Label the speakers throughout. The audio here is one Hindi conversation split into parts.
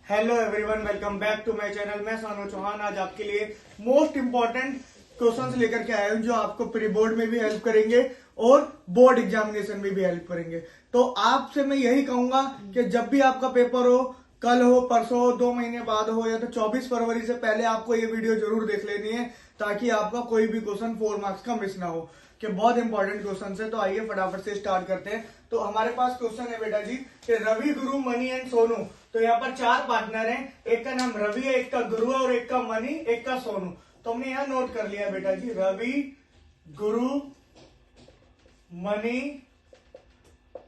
Speaker 1: Hello everyone, welcome back to my channel. मैं सोनू चौहान आज आपके लिए मोस्ट इंपॉर्टेंट क्वेश्चंस लेकर के आया हूं जो आपको प्री बोर्ड में भी हेल्प करेंगे और बोर्ड एग्जामिनेशन में भी हेल्प करेंगे। तो आपसे मैं यही कहूंगा कि जब भी आपका पेपर हो, कल हो, परसों हो, 2 महीने बाद हो या तो 24 फरवरी से पहले आपको ये वीडियो जरूर देख लेनी है ताकि आपका कोई भी क्वेश्चन 4 मार्क्स का मिस ना हो, कि बहुत इंपॉर्टेंट क्वेश्चन है। तो आइए फटाफट से स्टार्ट करते हैं। तो हमारे पास क्वेश्चन है बेटा जी कि रवि, गुरु, मनी एंड सोनू। तो यहाँ पर 4 पार्टनर हैं, एक का नाम रवि है, एक का गुरु है और एक का मनी, एक का सोनू। तो हमने यहाँ नोट कर लिया बेटा जी, रवि, गुरु, मनी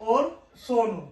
Speaker 1: और सोनू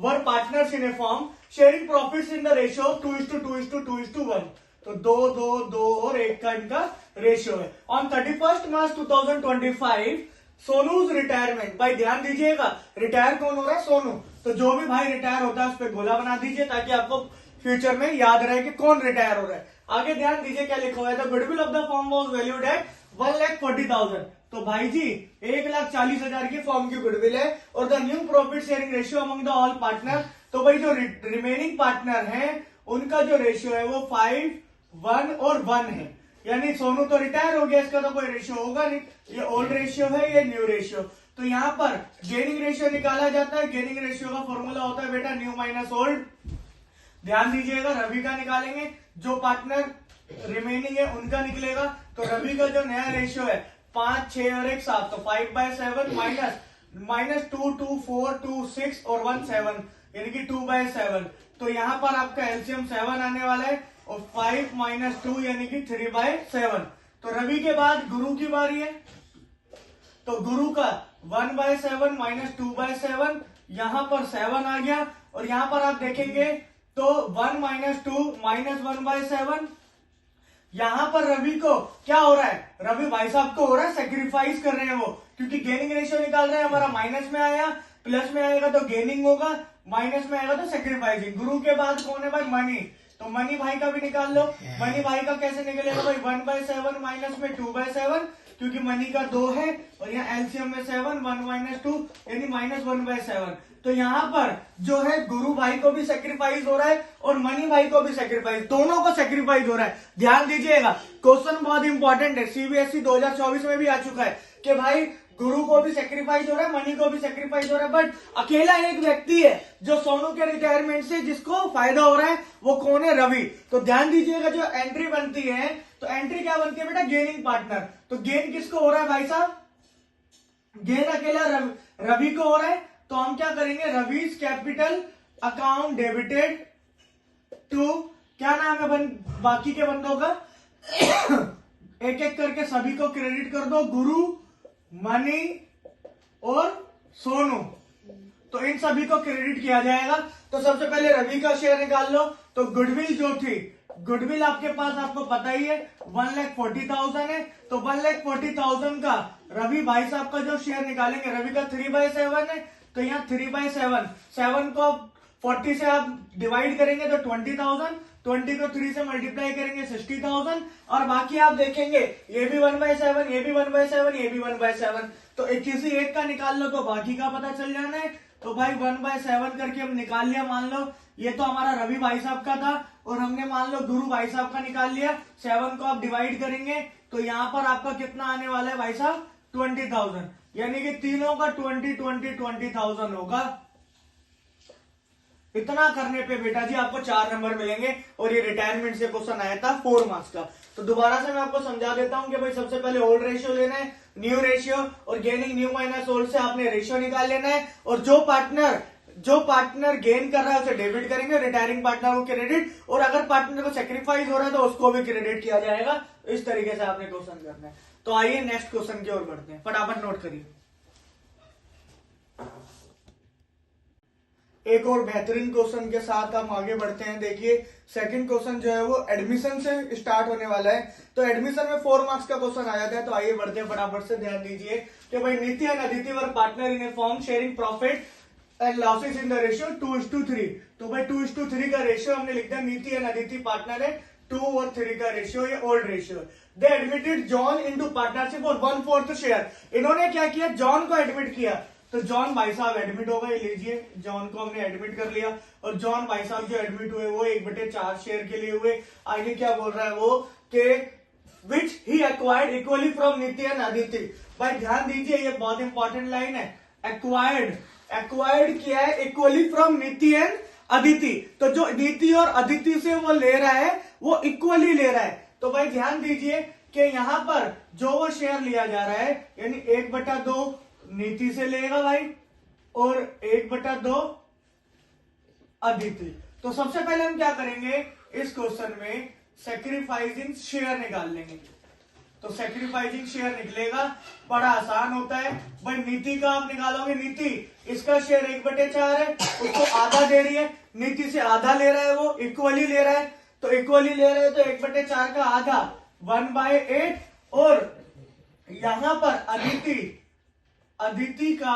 Speaker 1: वर partners in A form sharing profits in the ratio 2:2:2:1। तो 2-2-2 और 1 का इनका रेशियो है। On 31 March 2025 सोनूज retirement. भाई ध्यान दीजिएगा, रिटायर कौन हो रहा है? सोनू। तो जो भी भाई रिटायर होता है उस पर गोला बना दीजिए ताकि आपको फ्यूचर में याद रहे कि कौन रिटायर हो रहा है। आगे ध्यान दीजिए क्या लिखा हुआ है, the goodwill of the firm was valued at 1,40,000। तो भाई जी 1,40,000 की फर्म की गुडविल है और the new profit sharing ratio among the all partner. तो भाई जो रिमेनिंग पार्टनर हैं उनका जो रेशियो है वो 5, 1 और 1 है। यानी सोनू तो रिटायर हो गया, इसका तो कोई रेशियो होगा नहीं। ये ओल्ड रेशियो है, ये न्यू रेशियो। तो यहाँ पर गेनिंग रेशियो निकाला जाता है। गेनिंग रेशियो का फॉर्मूला होता है बेटा न्यू माइनस ओल्ड। ध्यान दीजिएगा, रवि का निकालेंगे, जो पार्टनर रिमेनिंग है उनका निकलेगा। तो रवि का जो नया रेशियो है 5, 6 और 1 7, तो 5/7 माइनस 2, 2, 4, 2, 6 और 1 7, यानी कि 2/7। तो यहाँ पर आपका एलसीएम 7 आने वाला है और 5 - 2 यानी कि 3/7। तो रवि के बाद गुरु की बारी है। तो गुरु का 1/7 - 2/7, यहां पर 7 आ गया। और यहां पर आप देखेंगे तो 1 - 2 -1/7। यहां पर रवि को क्या हो रहा है? रवि भाई साहब को हो रहा है सेक्रीफाइस कर रहे हैं वो, क्योंकि गेनिंग रेशियो निकाल रहे हैं। हमारा माइनस में आया, प्लस में आएगा तो गेनिंग होगा, माइनस में आएगा तो सेक्रीफाइसिंग। गुरु के बाद कौन है भाई? मनी। तो मनी भाई का भी निकाल लो। मनी भाई का कैसे निकलेगा भाई? 1/7 माइनस में 2/7, क्योंकि मनी का 2 है और यहाँ एलसीएम में 7, 1 - 2 यानी -1/7। तो यहाँ पर जो है गुरु भाई को भी सेक्रीफाइस हो रहा है और मनी भाई को भी सेक्रीफाइस, दोनों को सेक्रीफाइस हो रहा है। ध्यान दीजिएगा, क्वेश्चन बहुत इंपॉर्टेंट है, सीबीएसई 2024 में भी आ चुका है कि भाई गुरु को भी सेक्रीफाइस हो रहा है, मनी को भी सेक्रीफाइस हो रहा है, बट अकेला एक व्यक्ति है जो सोनू के रिटायरमेंट से जिसको फायदा हो रहा है, वो कौन है? रवि। तो ध्यान दीजिएगा, जो एंट्री बनती है तो एंट्री क्या बनती है बेटा? Gaining partner. तो गेन किसको हो रहा है भाई साहब? गेन अकेला रवि को हो रहा है। तो हम क्या करेंगे? Ravi's capital account debited to, क्या नाम है बाकी के बंदों का? एक एक करके सभी को क्रेडिट कर दो, गुरु, मनी और सोनू। तो इन सभी को क्रेडिट किया जाएगा। तो सबसे पहले रवि का शेयर निकाल लो। तो गुडविल जो थी, गुडविल आपके पास आपको पता ही है 1,40,000 है। तो 1,40,000 का रवि भाई साहब का जो शेयर निकालेंगे, रवि का 3/7 है। तो यहाँ 3/7, 7 को 40 से आप डिवाइड करेंगे तो 20,000, 20 को 3 से मल्टीप्लाई करेंगे 60,000। और बाकी आप देखेंगे ये भी 1/7, ये भी 1/7, ये भी 1/7। तो किसी एक का निकाल लो तो बाकी का पता चल जाना है। तो भाई 1/7 करके हम निकाल लिया। मान लो ये तो हमारा रवि भाई साहब का था और हमने मान लो गुरु भाई साहब का निकाल लिया। 7 को आप डिवाइड करेंगे तो यहाँ पर आपका कितना आने वाला है भाई साहब? 20,000, यानी कि तीनों का 20,000 होगा। इतना करने पे बेटा जी आपको 4 नंबर मिलेंगे। और ये रिटायरमेंट से क्वेश्चन आया था 4 मार्क्स का। तो दोबारा से मैं आपको समझा देता हूं कि भाई सबसे पहले ओल्ड रेशियो लेना है, न्यू रेशियो, और गेनिंग न्यू माइनस ओल्ड से आपने रेशियो निकाल लेना है। और जो पार्टनर गेन कर रहा है उसे डेबिट करेंगे, रिटायरिंग पार्टनर को क्रेडिट, और अगर पार्टनर को सेक्रीफाइस हो रहा है तो उसको भी क्रेडिट किया जाएगा। इस तरीके से आपने क्वेश्चन करना है। तो आइए नेक्स्ट क्वेश्चन की ओर बढ़ते हैं, फटाफट नोट करिए। एक और बेहतरीन क्वेश्चन के साथ हम आगे बढ़ते हैं। देखिए सेकंड क्वेश्चन जो है वो एडमिशन से स्टार्ट होने वाला है। तो एडमिशन में 4 मार्क्स का क्वेश्चन आ जाता है। तो आइए बढ़ते हैं फटाफट से। ध्यान दीजिए कि भाई नीति and Aditi were partner in A form sharing profit and losses in the ratio 2:3। तो भाई 2:3 का रेशियो हमने लिख दिया। नीति एंड अदिति पार्टनर है, 2 और 3 का रेशियो, ये ओल्ड रेशियो। दे एडमिटेड जॉन इनटू पार्टनरशिप और 1/4 शेयर। इन्होंने क्या किया? जॉन को एडमिट किया। तो जॉन भाई साहब एडमिट हो गए, लीजिए जॉन को हमने एडमिट कर लिया, और जॉन भाई साहब जो एडमिट हुए वो 1/4 शेयर के लिए हुए। आगे क्या बोल रहा है वो कि विच ही एक्वायर्ड इक्वली फ्रॉम नीति एंड अदिति। भाई ध्यान दीजिए ये बहुत इंपॉर्टेंट लाइन है, एक्वायर्ड किया है इक्वली फ्रॉम नीति एंड अदिति। तो जो नीति और अदिति से वो ले रहा है वो इक्वली ले रहा है। तो भाई ध्यान दीजिए कि यहां पर जो वो शेयर लिया जा रहा है यानी 1/2 नीति से लेगा भाई और 1/2 अदिति। तो सबसे पहले हम क्या करेंगे इस क्वेश्चन में सैक्रिफाइसिंग शेयर निकाल लेंगे। तो सैक्रिफाइसिंग शेयर निकलेगा, बड़ा आसान होता है भाई। नीति का आप निकालोगे, नीति इसका शेयर 1/4 है, उसको आधा दे रही है, नीति से आधा ले रहा है, वो इक्वली ले रहा है। तो इक्वली ले रहे हैं तो 1/4 का आधा 1/8, और यहां पर अदिति का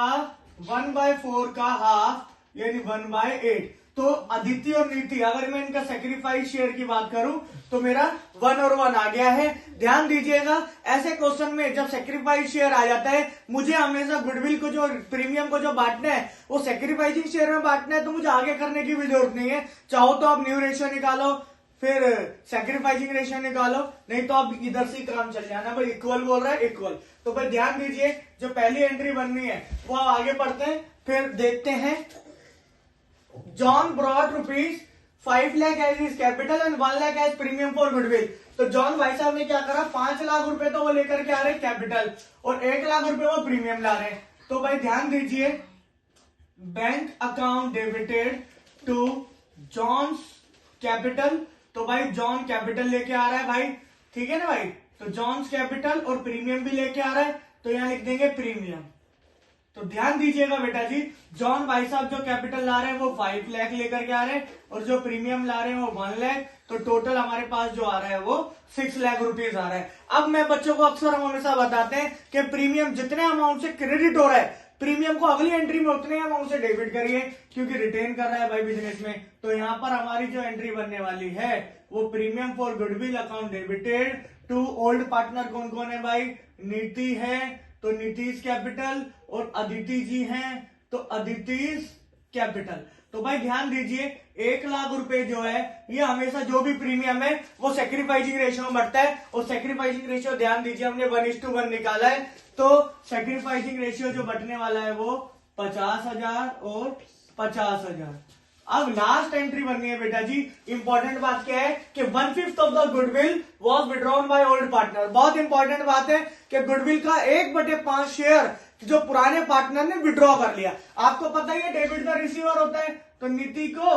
Speaker 1: 1/4 का हाफ यानी 1/8। तो अदिति और नीति अगर मैं इनका सेक्रीफाइस शेयर की बात करूं तो मेरा 1 और 1 आ गया है। ध्यान दीजिएगा ऐसे क्वेश्चन में जब सेक्रीफाइस शेयर आ जाता है, मुझे हमेशा गुडविल को जो प्रीमियम को जो बांटना है वो सेक्रीफाइसिंग शेयर में बांटना है, तो मुझे आगे करने की भी जरूरत नहीं है। चाहो तो आप न्यू रेशियो निकालो, फिर सैक्रिफाइसिंग रेशियो निकालो, नहीं तो आप इधर से काम चल जाना। भाई इक्वल बोल रहा है, इक्वल। तो भाई ध्यान दीजिए जो पहली एंट्री बननी है वो आगे पढ़ते हैं, फिर देखते हैं। John brought ₹5 lakh as his capital and 1 lakh as premium for goodwill. तो जॉन भाई साहब ने क्या करा, 5 लाख रुपए तो वो लेकर के आ रहे कैपिटल और 1 लाख रुपए वो प्रीमियम ला रहे हैं। तो भाई ध्यान दीजिए bank account debited to John's capital. तो भाई जॉन कैपिटल लेके आ रहा है भाई, ठीक है ना भाई। तो जॉन्स कैपिटल और प्रीमियम भी लेके आ रहा है, तो यहां लिख देंगे प्रीमियम। तो ध्यान दीजिएगा बेटा जी, जॉन भाई साहब जो कैपिटल ला रहे हैं वो 5 लाख लेकर के आ रहे हैं और जो प्रीमियम ला रहे हैं वो 1 लाख। तो टोटल हमारे पास जो आ रहा है वो 6 लाख रुपीज आ रहा है। अब मैं बच्चों को अक्सर हम हमेशा बताते हैं कि प्रीमियम जितने अमाउंट से क्रेडिट हो रहा है, प्रीमियम को अगली एंट्री में उतने अमाउंट से डेबिट करिए, क्योंकि रिटेन कर रहा है भाई बिजनेस में। तो यहाँ पर हमारी जो एंट्री बनने वाली है वो premium for goodwill account debited to old partner. कौन कौन है भाई, नीति है तो नीतीश कैपिटल और अदिति जी हैं तो अदितिज कैपिटल। तो भाई ध्यान दीजिए 1 लाख रुपए जो है ये हमेशा जो भी प्रीमियम है वो सैक्रिफाइसिंग रेशियो में बढ़ता है। और सैक्रिफाइसिंग रेशियो ध्यान दीजिए हमने 1:1 निकाला है, तो सैक्रिफाइसिंग रेशियो जो बटने वाला है वो 50,000 और 50,000। अब लास्ट एंट्री बननी है बेटा जी। इंपॉर्टेंट बात क्या है कि 1/5 of the goodwill was withdrawn by old partner. बहुत इंपॉर्टेंट बात है कि गुडविल का 1/5 शेयर जो पुराने पार्टनर ने विड्रॉ कर लिया। आपको पता ही है डेबिट का रिसीवर होता है, तो नीति को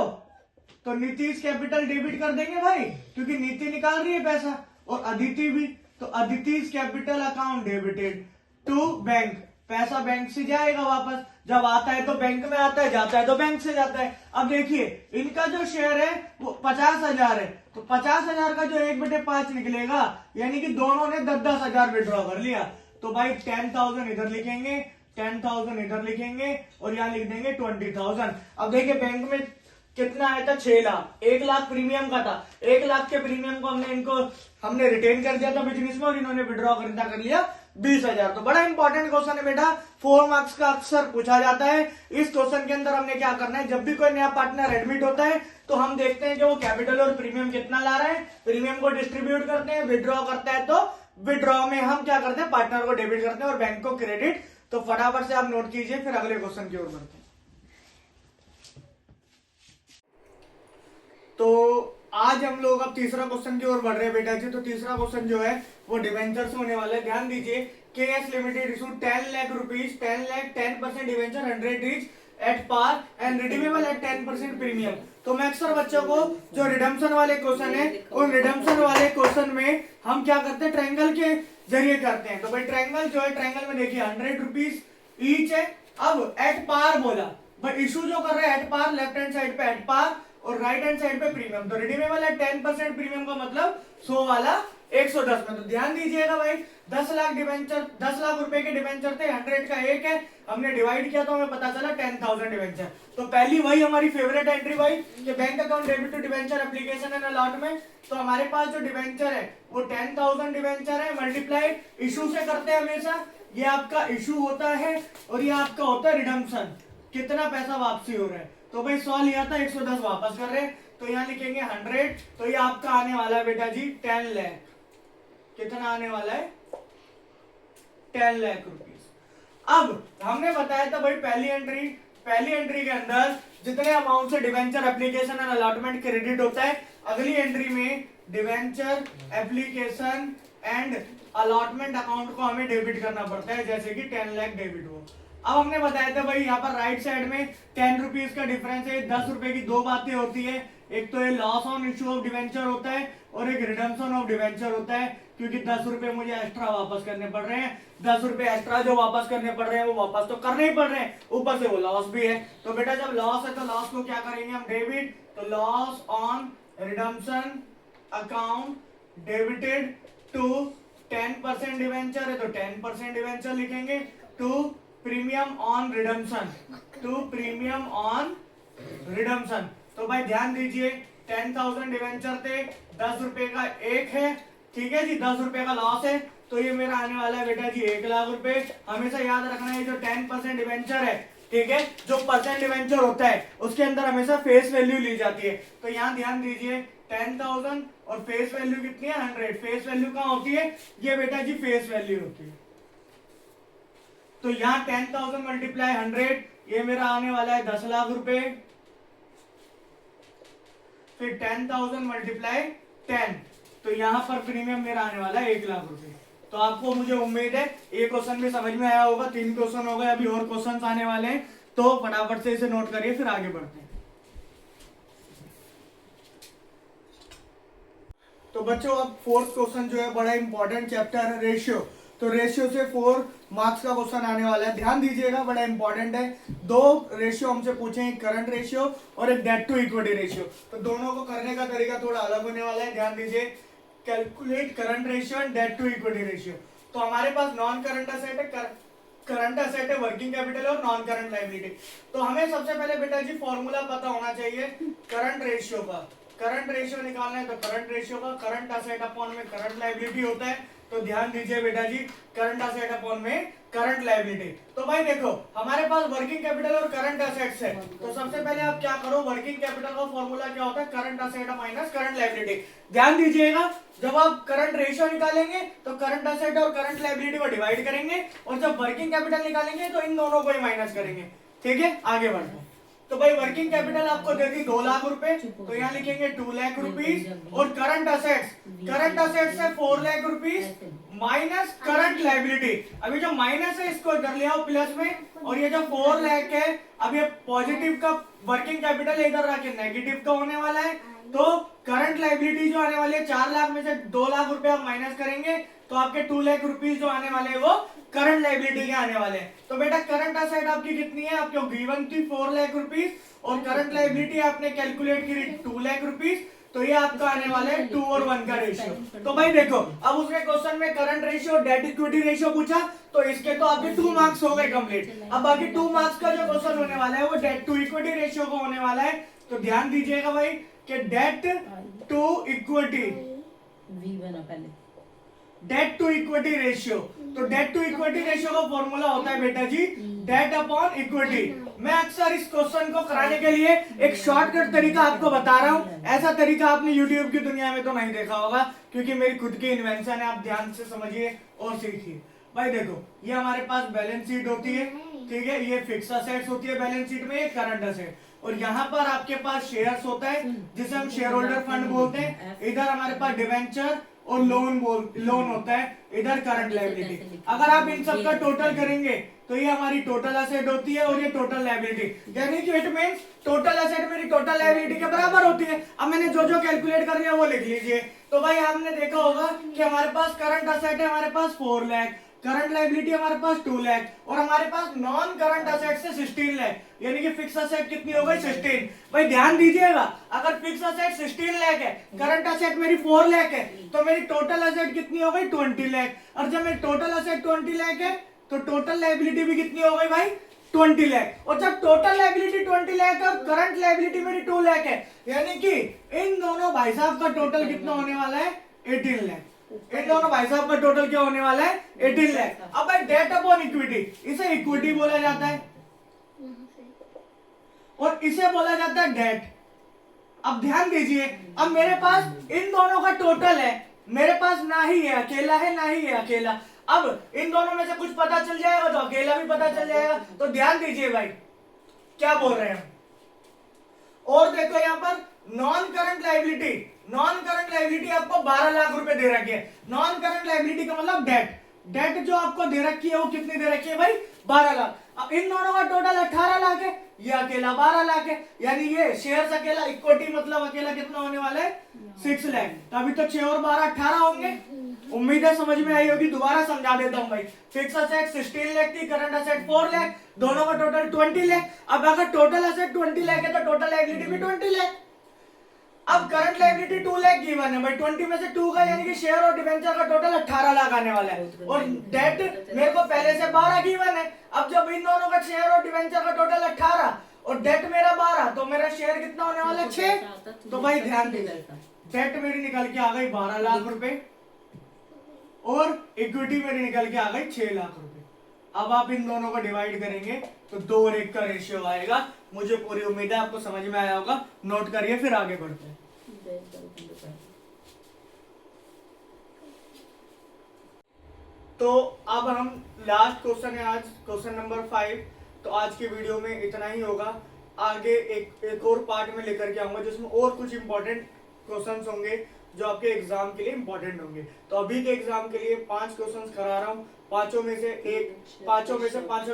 Speaker 1: तो नीतीश कैपिटल डेबिट कर देंगे भाई, क्योंकि नीति निकाल रही है पैसा, और अदिति भी। तो Aditi's capital account debited to bank, पैसा बैंक से जाएगा वापस, जब आता है तो बैंक में आता है, जाता है तो बैंक से जाता है। अब देखिए इनका जो शेयर है वो 50,000 है, तो 50,000 का जो 1/5 निकलेगा यानी कि दोनों ने 10,000 विड्रॉ कर लिया। तो भाई 10,000 इधर लिखेंगे, 10,000 इधर लिखेंगे और यहाँ लिख देंगे 20,000। अब देखिए बैंक में कितना आया था, 6 लाख। 1 लाख प्रीमियम का था, 1 लाख के प्रीमियम को हमने रिटेन कर दिया था बिजनेस में, और इन्होंने विड्रॉ कर लिया 20,000। तो बड़ा इंपॉर्टेंट क्वेश्चन है बेटा, 4 मार्क्स का अक्सर पूछा जाता है। इस क्वेश्चन के अंदर हमने क्या करना है, जब भी कोई नया पार्टनर एडमिट होता है तो हम देखते हैं कि वो कैपिटल और प्रीमियम कितना ला रहा है, प्रीमियम को डिस्ट्रीब्यूट करते हैं, विड्रॉ करता है तो विड्रॉ में हम क्या करते हैं, पार्टनर को डेबिट करते हैं और बैंक को क्रेडिट। तो फटाफट से आप नोट कीजिए, फिर अगले क्वेश्चन की ओर बढ़ते हैं। तो आज हम लोग अब तीसरा क्वेश्चन की ओर बढ़ रहे हैं बेटा जी। तो तीसरा क्वेश्चन जो है वो डिवेंचर से होने वाला है। ध्यान दीजिए, KS limited issue 10 lakh rupees, 10 lakh 10% debenture, 100 each at par and redeemable at 10% premium. तो मैं अक्सर बच्चों को जो रिडम्पशन वाले क्वेश्चन है, उन रिडम्पशन वाले क्वेश्चन में हम क्या करते हैं, ट्रायंगल के जरिए करते हैं। तो भाई ट्रायंगल जो है, ट्रायंगल में देखिए 100 रुपीज ईच है। अब एट पार बोला, भाई इशू जो कर रहे हैं at par, left hand side पे एट पार और राइट हैंड साइड पे प्रीमियम। तो रिडीमेबल है 10% प्रीमियम का मतलब 100 वाला 110 में। तो ध्यान दीजिएगा भाई 10 लाख डिवेंचर, 10 लाख रुपए के डिवेंचर थे, 100 का एक है, हमने डिवाइड किया तो हमें पता चला 10,000 डिवेंचर। तो पहली वही हमारी फेवरेट एंट्री भाई कि bank account debit to debenture application and allotment. तो हमारे पास जो डिवेंचर है वो 10,000 डिवेंचर है, मल्टीप्लाई इशू से करते हैं हमेशा, ये आपका इशू होता है और ये आपका होता है रिडम्पशन, कितना पैसा वापसी हो रहा है। तो भाई 100 लिया था 110 वापस कर रहे हैं, तो यहाँ लिखेंगे 100, तो ये आपका आने वाला है बेटा जी 10 लाख। कितना आने वाला है? 10 लाख रुपीस। अब हमने बताया था भाई पहली एंट्री के अंदर जितने अमाउंट से debenture application and allotment credit होता है, अगली एंट्री में debenture application and allotment account को हमें डेबिट करना पड़ता है, जैसे कि 10 लाख डेबिट हो। अब हमने बताया था भाई यहाँ पर राइट साइड में 10 रुपीज का डिफरेंस है, 10 रुपए की दो बातें होती है, एक तो ये loss on issue of debenture होता है और एक रिडम्पशन ऑफ डिवेंचर होता है, क्योंकि 10 रुपए मुझे एक्स्ट्रा वापस करने पड़ रहे हैं। 10 रुपए एक्स्ट्रा जो वापस करने पड़ रहे हैं वो वापस तो करने ही पड़ रहे हैं, ऊपर से वो लॉस भी है। तो बेटा जब लॉस है तो लॉस को क्या करेंगे हम? डेबिट। तो loss on redemption account debited to 10% debenture है तो 10% डिवेंचर लिखेंगे, टू प्रीमियम ऑन रिडम्पशन। तो भाई ध्यान दीजिए 10,000 डिवेंचर थे, 10 रुपए का एक है, ठीक है जी, 10 रुपए का लॉस है, तो ये मेरा आने वाला है बेटा जी 1 लाख रुपए। हमेशा याद रखना है जो 10% डिवेंचर है, ठीक है, जो परसेंट डिवेंचर होता है उसके अंदर हमेशा फेस वैल्यू ली जाती है। तो यहाँ ध्यान दीजिए 10,000 और फेस वैल्यू कितनी है? 100। फेस वैल्यू कहाँ होती है? ये बेटा जी फेस वैल्यू होती है। तो यहाँ 10,000 मल्टीप्लाई 100, ये मेरा आने वाला है 10 लाख रुपए। फिर 10,000 मल्टीप्लाई 10, तो यहाँ पर प्रीमियम मेरा आने वाला है 1 लाख रुपए। तो आपको मुझे उम्मीद है ये क्वेश्चन भी समझ में आया होगा। 3 क्वेश्चन हो गए, अभी और क्वेश्चन आने वाले हैं, तो फटाफट से इसे नोट करिए, फिर आगे बढ़ते हैं। तो बच्चों अब 4th क्वेश्चन जो है बड़ा इंपॉर्टेंट चैप्टर है रेशियो। तो रेशियो से 4 मार्क्स का क्वेश्चन आने वाला है, ध्यान दीजिएगा, बड़ा इंपॉर्टेंट है। 2 रेशियो हमसे पूछे, एक करंट रेशियो और एक डेट टू इक्विटी रेशियो। तो दोनों को करने का तरीका थोड़ा अलग होने वाला है, ध्यान दीजिए। Calculate current ratio and debt to equity ratio. तो हमारे पास नॉन करंट असेट है, करंट असेट है, वर्किंग कैपिटल और नॉन करंट लायबिलिटी। तो हमें सबसे पहले बेटा जी फॉर्मूला पता होना चाहिए करंट रेशियो का। करंट रेशियो निकालना है तो करंट रेशियो का करंट असेट अपॉन में करंट लायबिलिटी होता है। तो ध्यान दीजिए बेटा जी, करंट असेट अपॉन में करंट लायबिलिटी। तो भाई देखो हमारे पास वर्किंग कैपिटल और करंट असेट्स है, तो सबसे पहले आप क्या करो, वर्किंग कैपिटल का फॉर्मूला क्या होता है? Current asset minus current liability. ध्यान दीजिएगा, जब आप करंट रेशियो निकालेंगे तो करंट असेट और करंट लायबिलिटी को डिवाइड करेंगे, और जब वर्किंग कैपिटल निकालेंगे तो इन दोनों को ही माइनस करेंगे, ठीक है। आगे बढ़ते हैं। तो भाई वर्किंग कैपिटल आपको दे दी 2 लाख रुपए, तो यहाँ लिखेंगे 2 लाख रुपीज, और करंट असेट्स है 4 lakh rupees minus current liability. अभी जो माइनस है इसको कर लिया हो प्लस में, और ये जो 4 लाख है अब ये पॉजिटिव का वर्किंग कैपिटल इधर रखे नेगेटिव का होने वाला है। तो करंट लायबिलिटी जो आने वाली है 4 लाख में से 2 लाख रुपए आप माइनस करेंगे, तो आपके 2 लाख रुपीज जो आने वाले हैं वो करंट लायबिलिटी के आने वाले हैं। तो बेटा करंट असेट आपकी कितनी है? आपकी गिवन थी 4 लाख रुपीज, और करंट लायबिलिटी आपने कैलकुलेट की 2 लाख रुपीज, तो ये आपका आने वाला है 2 और 1 का रेशियो। तो भाई देखो अब उसने क्वेश्चन में current ratio debt equity ratio पूछा, तो इसके तो आपके 2 मार्क्स हो गए कंप्लीट। अब बाकी 2 मार्क्स का जो क्वेश्चन होने वाला है वो डेट टू इक्विटी रेशियो को होने वाला है। तो ध्यान दीजिएगा भाई कि debt to equity debt to equity ratio, तो डेट टू इक्विटी रेशियो का फॉर्मूला होता है बेटा जी डेट अपॉन इक्विटी। मैं अक्सर इस क्वेश्चन को कराने के लिए एक शॉर्टकट तरीका आपको बता रहा हूं, ऐसा तरीका आपने यूट्यूब की दुनिया में तो नहीं देखा होगा, क्योंकि मेरी खुद की इन्वेंशन है। आप ध्यान से समझिए और सीखिए। भाई देखो ये हमारे पास बैलेंस शीट होती है, ठीक है, ये फिक्स असेट्स होती है बैलेंस शीट में, ये करंट असेट, और यहाँ पर आपके पास शेयर्स होता है जिसे हम शेयर होल्डर फंड बोलते हैं। इधर हमारे पास डिवेंचर और लोन होता है, इधर करंट लायबिलिटी। अगर आप इन सब का टोटल करेंगे तो ये हमारी टोटल असेट होती है और ये टोटल लायबिलिटी, यानी कि इट मींस टोटल असेट मेरी टोटल लायबिलिटी के बराबर होती है। अब मैंने जो जो कैलकुलेट कर लिया वो लिख लीजिए। तो भाई आपने देखा होगा कि हमारे पास करंट असेट है हमारे पास 4 लाख, करंट लायबिलिटी हमारे पास 2 लाख, और हमारे पास नॉन करंट असेट से 16 लाख, यानी कि फिक्स असेट कितनी हो गई? 16। भाई ध्यान दीजिएगा, अगर फिक्स असेट 16 लाख है, करंट असेट मेरी 4 लाख है, तो मेरी टोटल असेट कितनी हो गई? 20 लाख। और जब मेरी टोटल असेट 20 लाख है तो टोटल लायबिलिटी भी कितनी हो गई भाई? 20 लाख। और जब टोटल लायबिलिटी 20 लाख है और करंट लायबिलिटी मेरी 2 लाख है, यानी कि इन दोनों भाई साहब का टोटल कितना होने वाला है? 18 लाख। इन दोनों भाई साहब का टोटल क्या होने वाला है 18 लाख। अब भाई डेट अपॉन इक्विटी, इसे इक्विटी बोला जाता है और इसे बोला जाता है डेट। अब ध्यान दीजिए, अब मेरे पास इन दोनों का टोटल है, मेरे पास ना ही है अकेला है ना ही है अकेला। अब इन दोनों में से कुछ पता चल जाएगा तो अकेला भी पता चल जाएगा। तो ध्यान दीजिए भाई क्या बोल रहे हैं। और देखो यहाँ पर non current liability, non current liability आपको 12 लाख रुपए दे रखी है। नॉन करंट लायबिलिटी का मतलब डेट, डेट जो आपको दे रखी है वो कितनी दे रखी है भाई 12 लाख। अब इन दोनों का टोटल 18 लाख है, ये अकेला 12 लाख है, यानी ये शेयर्स अकेला, इक्विटी मतलब अकेला कितना होने वाला है 6 लाख। तो अभी तो 6 और 12 18 होंगे। उम्मीद है समझ में आई होगी, दोबारा समझा देता हूं भाई। फिक्स असेट 16 लाख थी, करंट असेट 4 लाख, दोनों का टोटल 20 लाख। अब अगर टोटल असेट 20 लाख है तो टोटल लायबिलिटी भी 20 लाख। अब करंट लायबिलिटी 2 लाख गिवन है भाई, 20 में से 2 का यानी कि शेयर और डिवेंचर का टोटल 18 लाख आने वाला है और डेट मेरे को पहले से 12 गिवन है। अब जब इन दोनों का शेयर और डिवेंचर का टोटल 18 और डेट मेरा 12 तो मेरा शेयर कितना होने वाला है 6। तो भाई ध्यान दीजिए, डेट मेरी निकल के आ गई 12 लाख रुपए और इक्विटी मेरी निकल के आ गई 6 लाख रुपए। अब आप इन दोनों को डिवाइड करेंगे तो 2 और 1 का रेशियो आएगा। मुझे पूरी उम्मीद है आपको समझ में आया होगा। नोट करिए फिर आगे बढ़ते हैं। तो अब हम लास्ट क्वेश्चन है आज, क्वेश्चन नंबर 5। तो आज की वीडियो में इतना ही होगा। आगे एक और पार्ट में लेकर के आऊंगा जिसमें और कुछ इंपॉर्टेंट क्वेश्चंस होंगे जो आपके एग्जाम के लिए इंपॉर्टेंट होंगे। तो अभी के एग्जाम के लिए 5 क्वेश्चंस करा रहा हूँ, पांचों में से पांचों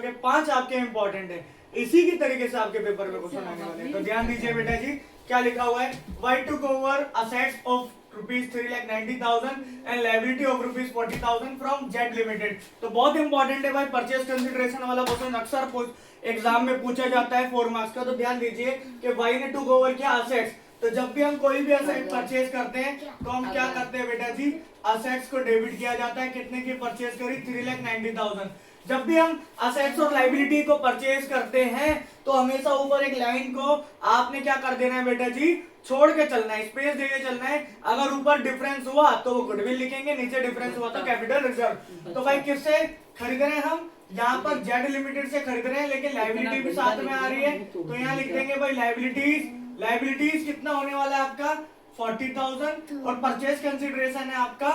Speaker 1: के 5 आपके इंपॉर्टेंट है। इसी की तरीके से आपके पेपर में क्वेश्चन आने वाले हैं। तो ध्यान दीजिए बेटा जी, क्या लिखा हुआ है, Y to cover assets of ₹3,90,000 and liability of ₹40,000 from Z limited. तो बहुत इंपॉर्टेंट है भाई, परचेज कंसिडरेशन वाला क्वेश्चन अक्सर एग्जाम में पूछा जाता है 4 मार्क्स का। तो ध्यान दीजिए कि वाई ने टू कवर किया असेट्स। तो जब भी हम कोई भी असेट परचेज करते हैं तो हम क्या करते हैं बेटा जी, असेट्स को डेबिट किया जाता है। कितने की परचेज करी 3,90,000। जब भी हम असेट्स और लायबिलिटी को परचेज करते हैं तो हमेशा ऊपर एक लाइन को आपने क्या कर देना है बेटा जी, छोड़ के चलना है, स्पेस देके चलना है। अगर ऊपर डिफरेंस हुआ तो वो गुडविल लिखेंगे, नीचे डिफरेंस हुआ तो कैपिटल रिजर्व। तो भाई किससे खरीद रहे हैं हम, यहाँ पर जेड लिमिटेड से खरीद रहे हैं, लेकिन लायबिलिटी भी साथ में आ रही है। तो यहाँ लिख देंगे भाई लायबिलिटीज कितना होने वाला है आपका 40,000 और परचेज कंसिडरेशन है आपका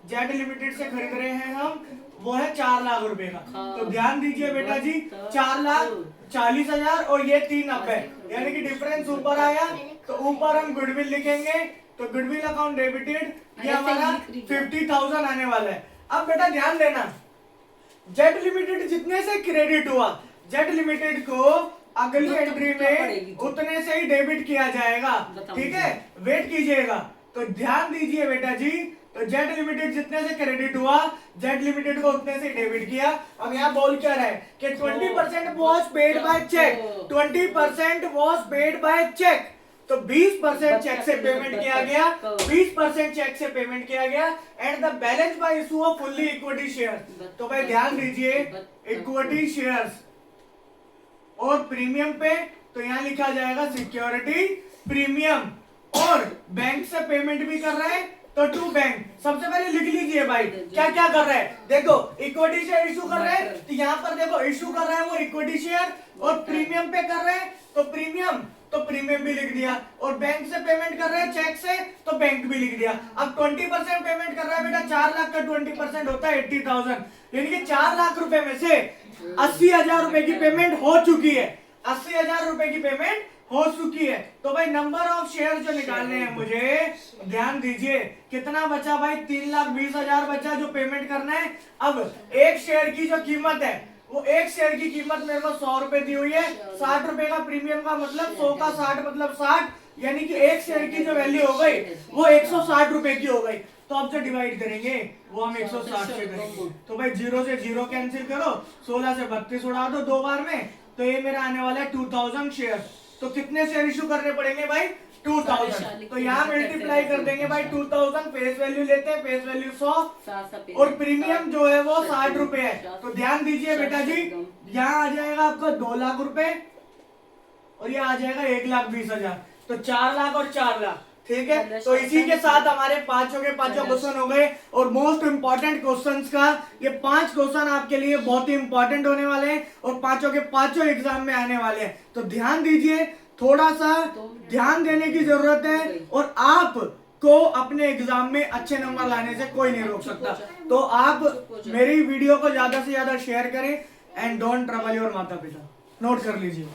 Speaker 1: जेड लिमिटेड से खरीद रहे हैं हम, वो है 4 लाख रुपए का। तो ध्यान दीजिए बेटा जी, 4,40,000 और ये 3 अप है, यानी कि डिफरेंस ऊपर आया तो ऊपर हम गुडविल लिखेंगे। तो गुडविल अकाउंट डेबिटेड, ये हमारा 50,000 आने वाला है। अब बेटा ध्यान देना, जेड लिमिटेड जितने से क्रेडिट हुआ, जेड लिमिटेड को अगली एंट्री में उतने से ही डेबिट किया जाएगा। ठीक है, वेट कीजिएगा। तो ध्यान दीजिए बेटा जी, तो जेड लिमिटेड जितने से क्रेडिट हुआ, जेड लिमिटेड को उतने से डेबिट किया। अब यहाँ बोल क्या रहा है कि 20% was paid by cheque, 20% was paid by cheque. तो 20% चेक से पेमेंट किया गया, 20% चेक से पेमेंट किया गया and the balance bye issue off fully equity share. तो भाई ध्यान दीजिए, इक्विटी शेयर्स और प्रीमियम पे तो यहाँ लिखा जाएगा सिक्योरिटी प्रीमियम। और बैंक से पेमेंट भी कर रहे हैं तो टू बैंक। सबसे पहले लिख लीजिए भाई क्या क्या कर रहे हैं। देखो इक्विटी शेयर इशू कर रहे हैं, तो यहाँ पर देखो इशू कर रहे हैं वो इक्विटी शेयर, और प्रीमियम पे कर रहे हैं तो प्रीमियम भी लिख दिया, और बैंक से पेमेंट कर रहे हैं चेक से तो बैंक भी लिख दिया। अब 20% पेमेंट कर रहा है बेटा, 4 लाख का 20% होता है 80,000, यानी कि 4 लाख रुपए में से 80,000 रुपए की पेमेंट हो चुकी है, 80,000 रुपए की पेमेंट हो चुकी है। तो भाई नंबर ऑफ शेयर जो निकालने हैं मुझे, ध्यान दीजिए कितना बचा भाई, 3,20,000 बचा जो पेमेंट करना है। अब एक शेयर की जो कीमत है, वो एक शेयर की कीमत मेरे को 100 रुपए दी हुई है, 60 रुपए का प्रीमियम का मतलब 100 का 60 मतलब 60, यानी कि एक शेयर की जो वैल्यू हो गई वो 160 रुपए की हो गई। तो अब जो डिवाइड करेंगे वो हम 160 से करेंगे। तो भाई 0 से 0 कैंसिल करो, 16 से 32 उड़ा दो 2 बार में, तो ये मेरा आने वाला है 2000 शेयर। तो कितने शेयर इशू करने पड़ेंगे भाई 2000। तो यहाँ मल्टीप्लाई कर देंगे भाई 2000, फेस वैल्यू लेते हैं, फेस वैल्यू 100 और प्रीमियम जो है वो 60 रुपए है। तो ध्यान दीजिए बेटा जी, यहाँ आ जाएगा आपका 2 लाख रुपए और ये आ जाएगा 1,20,000। तो 4 लाख और 4 लाख ठीक है, तो इसी के साथ हमारे पांचों के पांचों क्वेश्चन हो गए। और मोस्ट इंपॉर्टेंट क्वेश्चंस का ये 5 क्वेश्चन आपके लिए बहुत ही इंपॉर्टेंट होने वाले हैं और पांचों के पांचों एग्जाम में आने वाले हैं। तो ध्यान दीजिए, थोड़ा सा ध्यान देने की जरूरत है और आप को अपने एग्जाम में अच्छे नंबर लाने से कोई नहीं रोक सकता। तो आप मेरी वीडियो को ज्यादा से ज्यादा शेयर करें एंड डोंट ट्रबल योर माता पिता। नोट कर लीजिए।